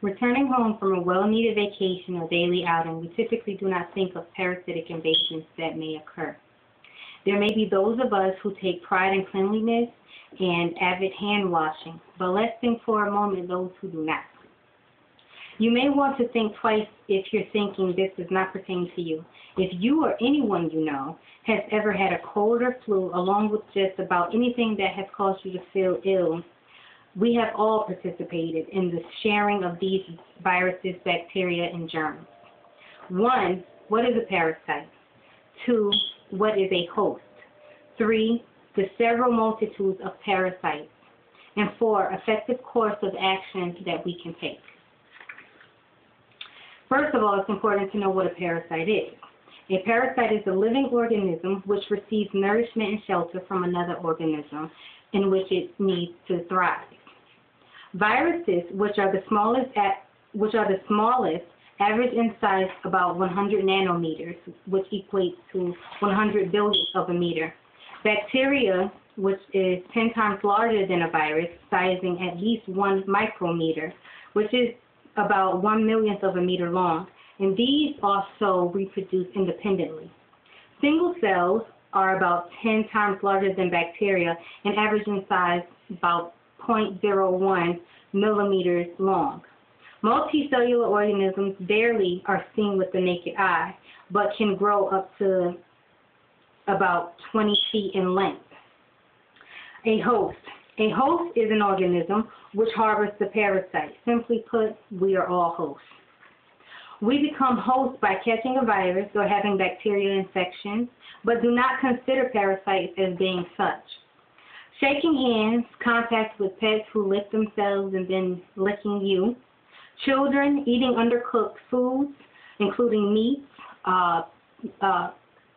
Returning home from a well-needed vacation or daily outing, we typically do not think of parasitic invasions that may occur. There may be those of us who take pride in cleanliness and avid hand washing, but let's think for a moment those who do not. You may want to think twice if you're thinking this does not pertain to you. If you or anyone you know has ever had a cold or flu, along with just about anything that has caused you to feel ill, we have all participated in the sharing of these viruses, bacteria, and germs. 1. What is a parasite? 2. What is a host? 3. The several multitudes of parasites. And 4. Effective course of action that we can take. First of all, it's important to know what a parasite is. A parasite is a living organism which receives nourishment and shelter from another organism in which it needs to thrive. Viruses, which are the smallest, average in size about 100 nanometers, which equates to 100 billionths of a meter. Bacteria, which is 10 times larger than a virus, sizing at least 1 micrometer, which is about 1 millionth of a meter long, and these also reproduce independently. Single cells are about 10 times larger than bacteria and average in size about 0.01 millimeters long. Multicellular organisms barely are seen with the naked eye, but can grow up to about 20 feet in length. A host. A host is an organism which harbors the parasite. Simply put, we are all hosts. We become hosts by catching a virus or having bacterial infections, but do not consider parasites as being such. Shaking hands, contact with pets who lick themselves and then licking you, children eating undercooked foods, including meats,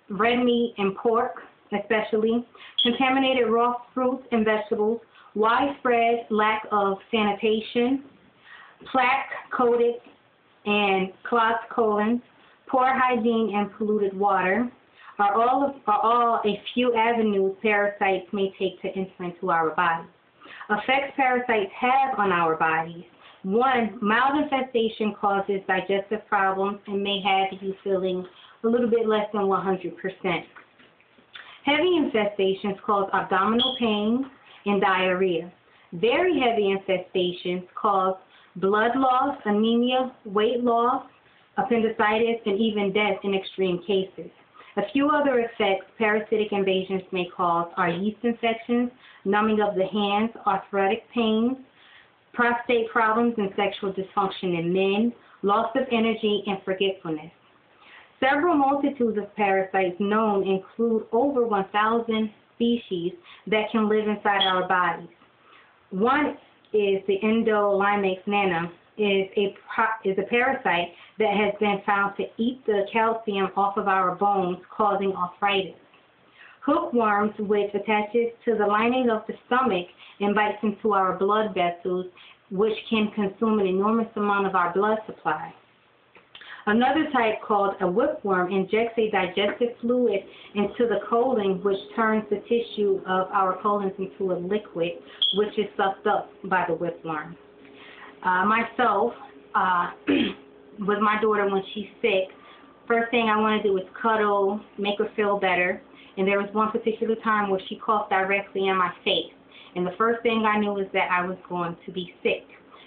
red meat and pork especially, contaminated raw fruits and vegetables, widespread lack of sanitation, plaque-coated and clogged colons, poor hygiene and polluted water, are all a few avenues parasites may take to enter into our bodies. Effects parasites have on our bodies. 1. Mild infestation causes digestive problems and may have you feeling a little bit less than 100%. Heavy infestations cause abdominal pain and diarrhea. Very heavy infestations cause blood loss, anemia, weight loss, appendicitis, and even death in extreme cases. A few other effects parasitic invasions may cause are yeast infections, numbing of the hands, arthritic pains, prostate problems and sexual dysfunction in men, loss of energy, and forgetfulness. Several multitudes of parasites known include over 1,000 species that can live inside our bodies. One is the Endolimax nana, is a parasite that has been found to eat the calcium off of our bones, causing arthritis. Hookworms, which attaches to the lining of the stomach and bites into our blood vessels, which can consume an enormous amount of our blood supply. Another type, called a whipworm, injects a digestive fluid into the colon, which turns the tissue of our colons into a liquid, which is sucked up by the whipworm. Myself, with my daughter when she's sick, first thing I want to do is cuddle, make her feel better. And there was one particular time where she coughed directly in my face. And the first thing I knew was that I was going to be sick.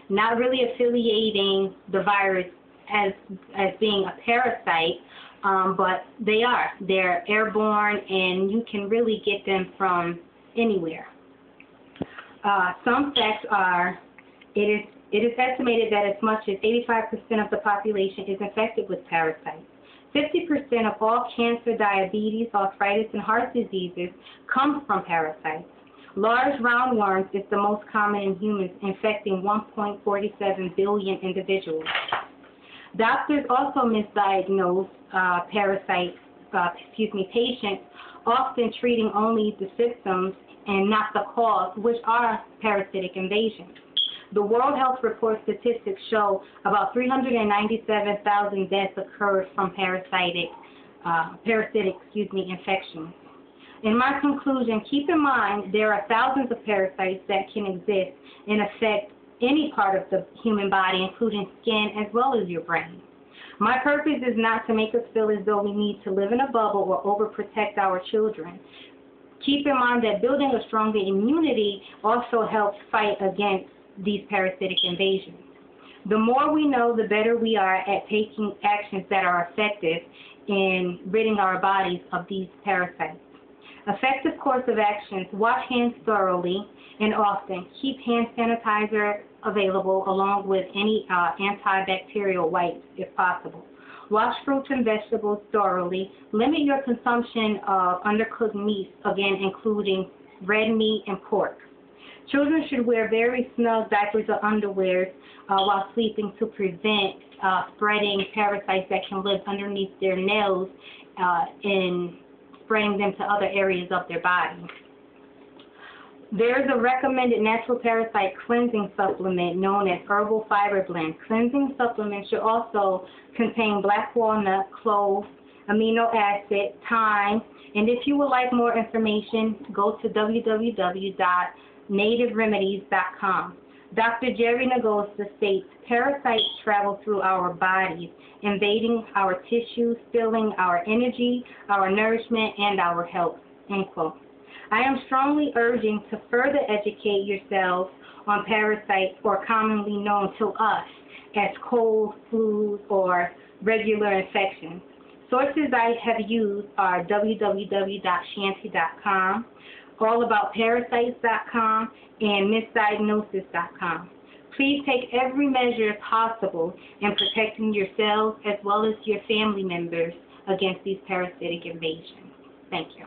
Not really affiliating the virus as being a parasite, but they are. They're airborne, and you can really get them from anywhere. Some facts are, it is estimated that as much as 85% of the population is infected with parasites. 50% of all cancer, diabetes, arthritis, and heart diseases come from parasites. Large roundworms is the most common in humans, infecting 1.47 billion individuals. Doctors also misdiagnose patients, often treating only the symptoms and not the cause, which are parasitic invasions. The World Health Report statistics show about 397,000 deaths occurred from parasitic infections. In my conclusion, keep in mind there are thousands of parasites that can exist and affect any part of the human body, including skin as well as your brain. My purpose is not to make us feel as though we need to live in a bubble or overprotect our children. Keep in mind that building a stronger immunity also helps fight against these parasitic invasions. The more we know, the better we are at taking actions that are effective in ridding our bodies of these parasites. Effective course of actions: wash hands thoroughly and often. Keep hand sanitizer available along with any antibacterial wipes if possible. Wash fruits and vegetables thoroughly. Limit your consumption of undercooked meats, again including red meat and pork. Children should wear very snug diapers or underwear while sleeping to prevent spreading parasites that can live underneath their nails and spreading them to other areas of their body. There's a recommended natural parasite cleansing supplement known as Herbal Fiber Blend. Cleansing supplements should also contain black walnut, clove, amino acid, thyme, and if you would like more information, go to www.nativeremedies.com. Dr. Jerry Nagosa states, parasites travel through our bodies, invading our tissues, stealing our energy, our nourishment, and our health, end quote. I am strongly urging to further educate yourselves on parasites, or commonly known to us as cold, flu, or regular infections. Sources I have used are www.shanti.com, allaboutparasites.com, and misdiagnosis.com. Please take every measure possible in protecting yourselves as well as your family members against these parasitic invasions. Thank you.